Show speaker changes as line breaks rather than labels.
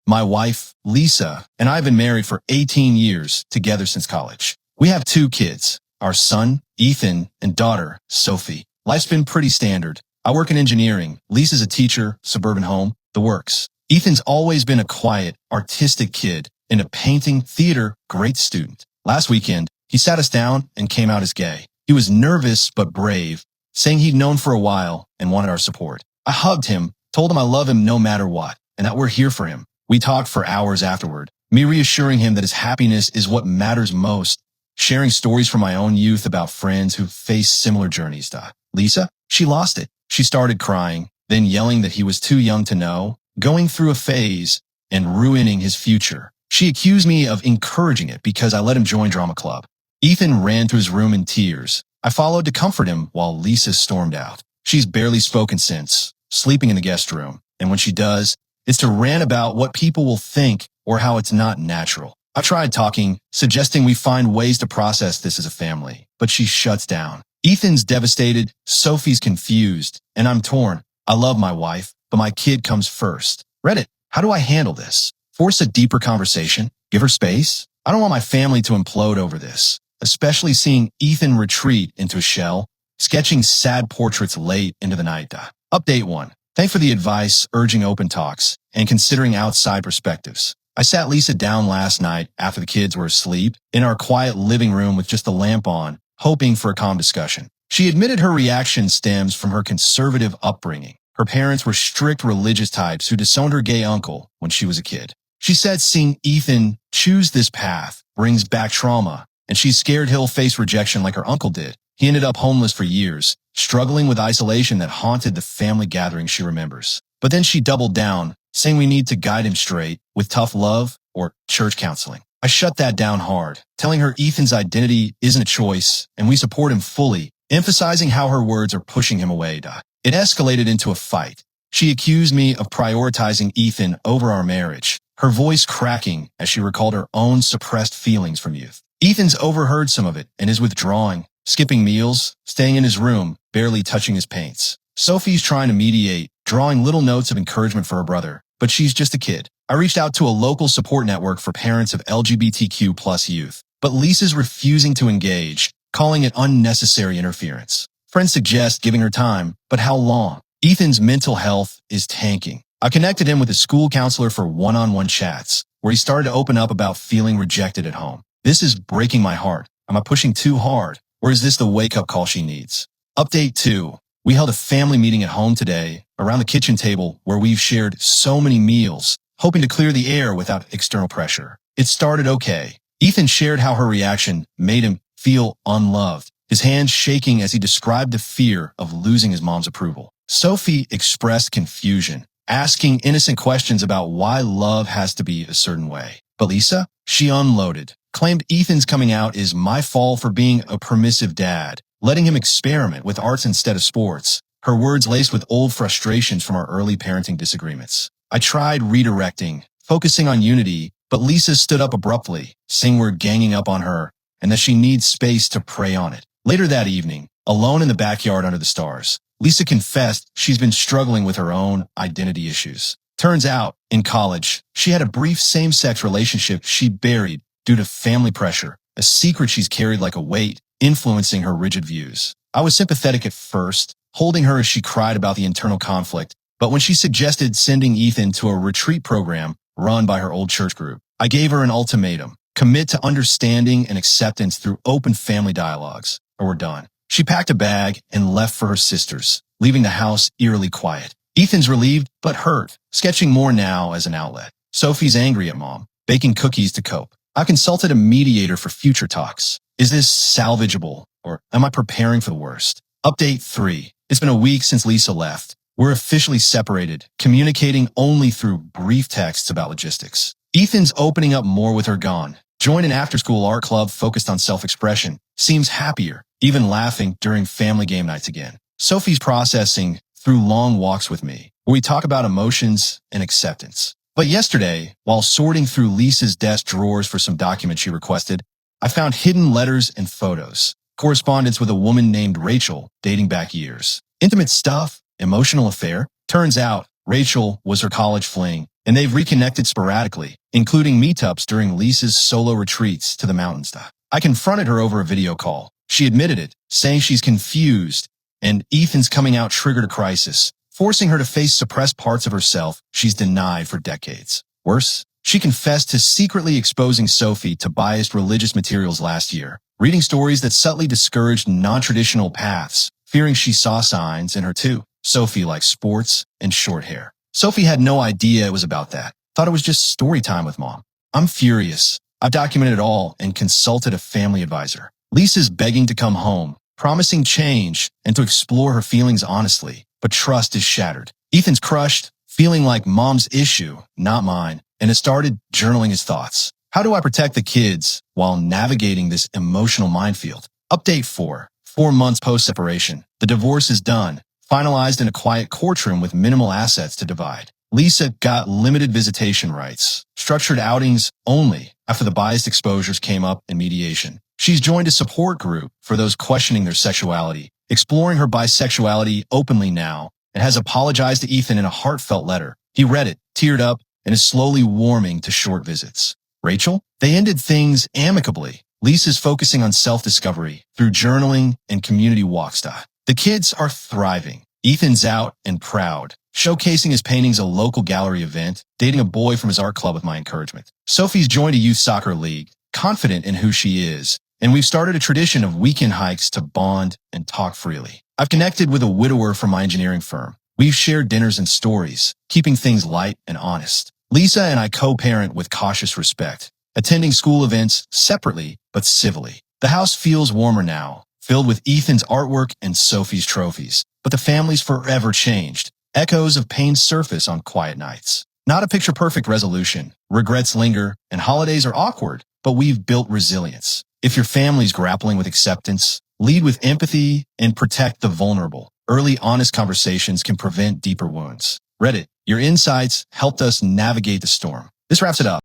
My wife, Lisa, and I have been married for 18 years, together since college. We have 2 kids, our son, Ethan, and daughter, Sophie. Life's been pretty standard. I work in engineering. Lisa's a teacher, suburban home, the works. Ethan's always been a quiet, artistic kid, into painting, theater, great student. Last weekend, he sat us down and came out as gay. He was nervous but brave, saying he'd known for a while and wanted our support. I hugged him, told him I love him no matter what, and that we're here for him. We talked for hours afterward, me reassuring him that his happiness is what matters most, sharing stories from my own youth about friends who faced similar journeys. Lisa, she lost it. She started crying, then yelling that he was too young to know, going through a phase, and ruining his future. She accused me of encouraging it because I let him join drama club. Ethan ran to his room in tears. I followed to comfort him while Lisa stormed out. She's barely spoken since, sleeping in the guest room, and when she does, it's to rant about what people will think or how it's not natural. I tried talking, suggesting we find ways to process this as a family, but she shuts down. Ethan's devastated, Sophie's confused, and I'm torn. I love my wife, but my kid comes first. Reddit, how do I handle this? Force a deeper conversation? Give her space? I don't want my family to implode over this, especially seeing Ethan retreat into a shell, sketching sad portraits late into the night. Update 1. Thanks for the advice, urging open talks, and considering outside perspectives. I sat Lisa down last night after the kids were asleep in our quiet living room with just the lamp on, hoping for a calm discussion. She admitted her reaction stems from her conservative upbringing. Her parents were strict religious types who disowned her gay uncle when she was a kid. She said seeing Ethan choose this path brings back trauma, and she's scared he'll face rejection like her uncle did. He ended up homeless for years, struggling with isolation that haunted the family gatherings she remembers. But then she doubled down, saying we need to guide him straight with tough love or church counseling. I shut that down hard, telling her Ethan's identity isn't a choice, and we support him fully, emphasizing how her words are pushing him away. It escalated into a fight. She accused me of prioritizing Ethan over our marriage, her voice cracking as she recalled her own suppressed feelings from youth. Ethan's overheard some of it and is withdrawing, skipping meals, staying in his room, barely touching his paints. Sophie's trying to mediate, drawing little notes of encouragement for her brother, but she's just a kid. I reached out to a local support network for parents of LGBTQ+ youth, but Lisa's refusing to engage, calling it unnecessary interference. Friends suggest giving her time, but how long? Ethan's mental health is tanking. I connected him with a school counselor for one-on-one chats, where he started to open up about feeling rejected at home. This is breaking my heart. Am I pushing too hard, or is this the wake-up call she needs? Update 2. We held a family meeting at home today, around the kitchen table where we've shared so many meals, hoping to clear the air without external pressure. It started okay. Ethan shared how her reaction made him feel unloved, his hands shaking as he described the fear of losing his mom's approval. Sophie expressed confusion, asking innocent questions about why love has to be a certain way. But Lisa, she unloaded, claimed Ethan's coming out is my fault for being a permissive dad, letting him experiment with arts instead of sports, her words laced with old frustrations from our early parenting disagreements. I tried redirecting, focusing on unity, but Lisa stood up abruptly, saying we're ganging up on her and that she needs space to prey on it. Later that evening, alone in the backyard under the stars, Lisa confessed she's been struggling with her own identity issues. Turns out, in college, she had a brief same-sex relationship she buried due to family pressure, a secret she's carried like a weight, influencing her rigid views. I was sympathetic at first, holding her as she cried about the internal conflict, but when she suggested sending Ethan to a retreat program run by her old church group, I gave her an ultimatum: commit to understanding and acceptance through open family dialogues, or we're done. She packed a bag and left for her sisters, leaving the house eerily quiet. Ethan's relieved but hurt, sketching more now as an outlet. Sophie's angry at mom, baking cookies to cope. I consulted a mediator for future talks. Is this salvageable, or am I preparing for the worst? Update 3. It's been a week since Lisa left. We're officially separated, communicating only through brief texts about logistics. Ethan's opening up more with her gone. Joined an after-school art club focused on self-expression. Seems happier, even laughing during family game nights again. Sophie's processing through long walks with me, where we talk about emotions and acceptance. But yesterday, while sorting through Lisa's desk drawers for some documents she requested, I found hidden letters and photos, correspondence with a woman named Rachel dating back years. Intimate stuff, emotional affair. Turns out, Rachel was her college fling, and they've reconnected sporadically, including meetups during Lisa's solo retreats to the mountains. I confronted her over a video call. She admitted it, saying she's confused, and Ethan's coming out triggered a crisis, forcing her to face suppressed parts of herself she's denied for decades. Worse, she confessed to secretly exposing Sophie to biased religious materials last year, reading stories that subtly discouraged non-traditional paths, fearing she saw signs in her too. Sophie likes sports and short hair. Sophie had no idea it was about that. Thought it was just story time with mom. I'm furious. I've documented it all and consulted a family advisor. Lisa's begging to come home, promising change and to explore her feelings honestly, but trust is shattered. Ethan's crushed, feeling like mom's issue, not mine, and has started journaling his thoughts. How do I protect the kids while navigating this emotional minefield? Update 4. 4 months post-separation. The divorce is done, finalized in a quiet courtroom with minimal assets to divide. Lisa got limited visitation rights, structured outings only after the biased exposures came up in mediation. She's joined a support group for those questioning their sexuality, exploring her bisexuality openly now, and has apologized to Ethan in a heartfelt letter. He read it, teared up, and is slowly warming to short visits. Rachel? They ended things amicably. Lisa's focusing on self-discovery through journaling and community walks. The kids are thriving. Ethan's out and proud, showcasing his paintings at a local gallery event, dating a boy from his art club with my encouragement. Sophie's joined a youth soccer league, confident in who she is, and we've started a tradition of weekend hikes to bond and talk freely. I've connected with a widower from my engineering firm. We've shared dinners and stories, keeping things light and honest. Lisa and I co-parent with cautious respect, attending school events separately but civilly. The house feels warmer now, filled with Ethan's artwork and Sophie's trophies. But the family's forever changed. Echoes of pain surface on quiet nights. Not a picture-perfect resolution. Regrets linger, and holidays are awkward, but we've built resilience. If your family's grappling with acceptance, lead with empathy and protect the vulnerable. Early, honest conversations can prevent deeper wounds. Reddit, your insights helped us navigate the storm. This wraps it up.